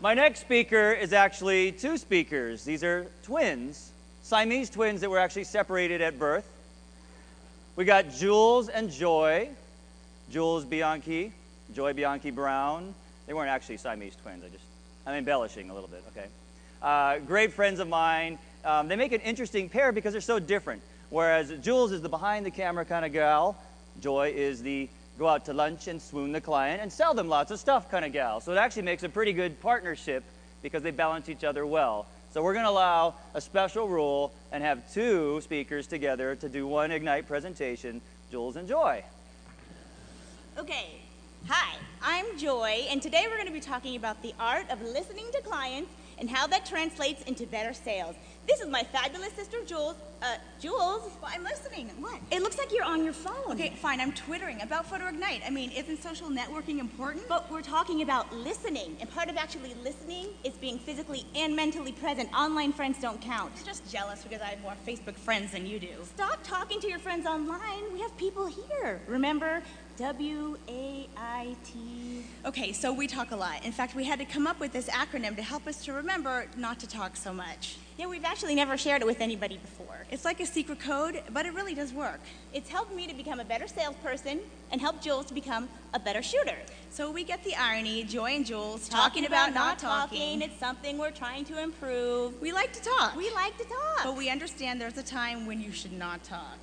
My next speaker is actually two speakers. These are twins, Siamese twins that were actually separated at birth. We got Jules and Joy. Jules Bianchi, Joy Bianchi Brown. They weren't actually Siamese twins. I'm embellishing a little bit, okay? Great friends of mine. They make an interesting pair because they're so different. Whereas Jules is the behind the camera kind of gal. Joy is the go out to lunch and swoon the client and sell them lots of stuff kind of gal. So it actually makes a pretty good partnership because they balance each other well. So we're going to allow a special rule and have two speakers together to do one Ignite presentation, Jules and Joy. Okay, hi, I'm Joy, and today we're going to be talking about the art of listening to clients and how that translates into better sales. This is my fabulous sister, Jules. Jules? Well, I'm listening. What? It looks like you're on your phone. Okay, fine, I'm twittering about Photo Ignite. I mean, isn't social networking important? But we're talking about listening, and part of actually listening is being physically and mentally present. Online friends don't count. You're just jealous because I have more Facebook friends than you do. Stop talking to your friends online. We have people here. Remember? WAIT. Okay, so we talk a lot. In fact, we had to come up with this acronym to help us to remember not to talk so much. Yeah, we've actually never shared it with anybody before. It's like a secret code, but it really does work. It's helped me to become a better salesperson and helped Jules to become a better shooter. So we get the irony, Joy and Jules talking about not talking. It's something we're trying to improve. We like to talk. We like to talk. But we understand there's a time when you should not talk.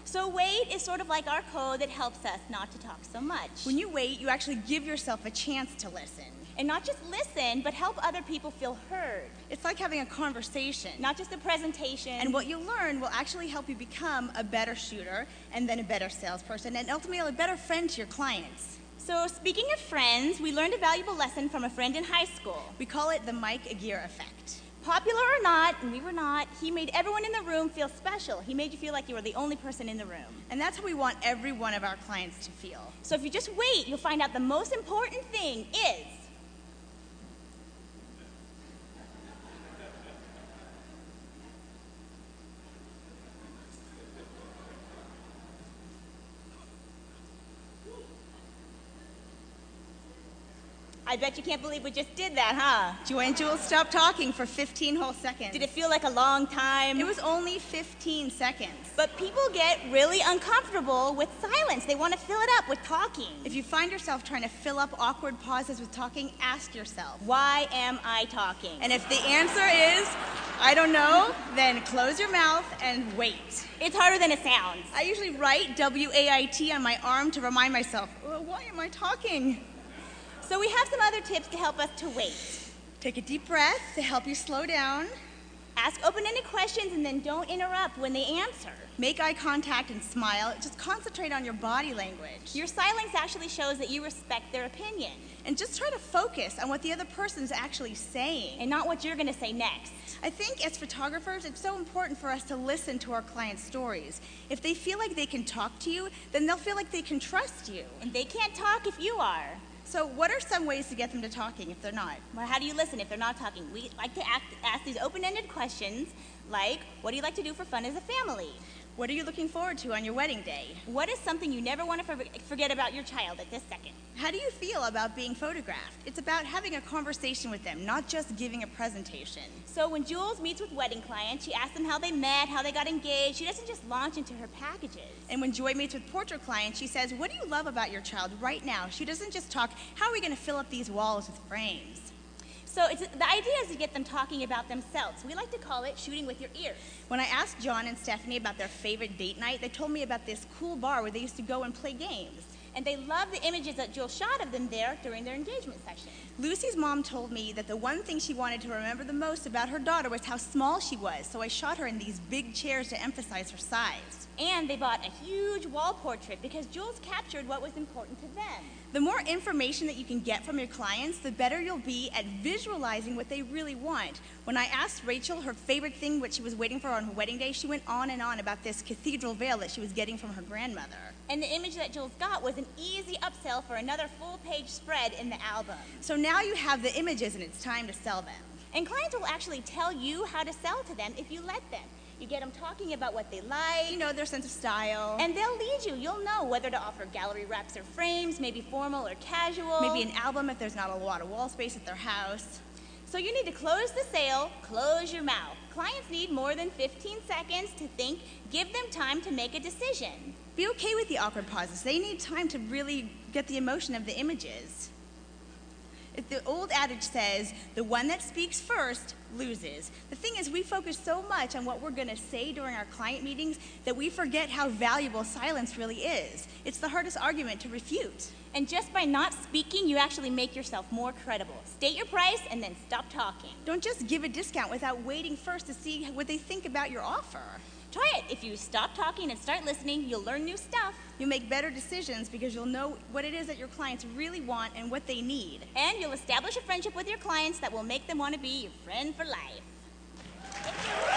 So wait is sort of like our code that helps us not to talk so much. When you wait, you actually give yourself a chance to listen. And not just listen, but help other people feel heard. It's like having a conversation. Not just a presentation. And what you learn will actually help you become a better shooter, and then a better salesperson, and ultimately a better friend to your clients. So speaking of friends, we learned a valuable lesson from a friend in high school. We call it the Mike Aguiar effect. Popular or not, and we were not, he made everyone in the room feel special. He made you feel like you were the only person in the room. And that's how we want every one of our clients to feel. So if you just wait, you'll find out the most important thing is I bet you can't believe we just did that, huh? Joy and Jules stopped talking for 15 whole seconds. Did it feel like a long time? It was only 15 seconds. But people get really uncomfortable with silence. They want to fill it up with talking. If you find yourself trying to fill up awkward pauses with talking, ask yourself, why am I talking? And if the answer is, I don't know, then close your mouth and wait. It's harder than it sounds. I usually write WAIT on my arm to remind myself, why am I talking? So we have some other tips to help us to wait. Take a deep breath to help you slow down. Ask open-ended questions and then don't interrupt when they answer. Make eye contact and smile. Just concentrate on your body language. Your silence actually shows that you respect their opinion. And just try to focus on what the other person is actually saying. And not what you're going to say next. I think as photographers, it's so important for us to listen to our clients' stories. If they feel like they can talk to you, then they'll feel like they can trust you. And they can't talk if you are. So what are some ways to get them to talking if they're not? Well, how do you listen if they're not talking? We like to ask these open-ended questions like, what do you like to do for fun as a family? What are you looking forward to on your wedding day? What is something you never want to forget about your child at this second? How do you feel about being photographed? It's about having a conversation with them, not just giving a presentation. So when Jules meets with wedding clients, she asks them how they met, how they got engaged. She doesn't just launch into her packages. And when Joy meets with portrait clients, she says, what do you love about your child right now? She doesn't just talk, how are we going to fill up these walls with frames? So the idea is to get them talking about themselves. We like to call it shooting with your ears. When I asked John and Stephanie about their favorite date night, they told me about this cool bar where they used to go and play games. And they love the images that Jules shot of them there during their engagement session. Lucy's mom told me that the one thing she wanted to remember the most about her daughter was how small she was, so I shot her in these big chairs to emphasize her size. And they bought a huge wall portrait because Jules captured what was important to them. The more information that you can get from your clients, the better you'll be at visualizing what they really want. When I asked Rachel her favorite thing, what she was waiting for on her wedding day, she went on and on about this cathedral veil that she was getting from her grandmother. And the image that Jules got was an easy upsell for another full-page spread in the album. So now you have the images and it's time to sell them. And clients will actually tell you how to sell to them if you let them. You get them talking about what they like. You know, their sense of style. And they'll lead you. You'll know whether to offer gallery wraps or frames, maybe formal or casual. Maybe an album if there's not a lot of wall space at their house. So you need to close the sale, close your mouth. Clients need more than 15 seconds to think. Give them time to make a decision. Be okay with the awkward pauses. They need time to really get the emotion of the images. If the old adage says, the one that speaks first loses. The thing is, we focus so much on what we're going to say during our client meetings that we forget how valuable silence really is. It's the hardest argument to refute. And just by not speaking, you actually make yourself more credible. State your price and then stop talking. Don't just give a discount without waiting first to see what they think about your offer. Try it. If you stop talking and start listening, you'll learn new stuff. You'll make better decisions because you'll know what it is that your clients really want and what they need. And you'll establish a friendship with your clients that will make them want to be your friend for life. Thank you.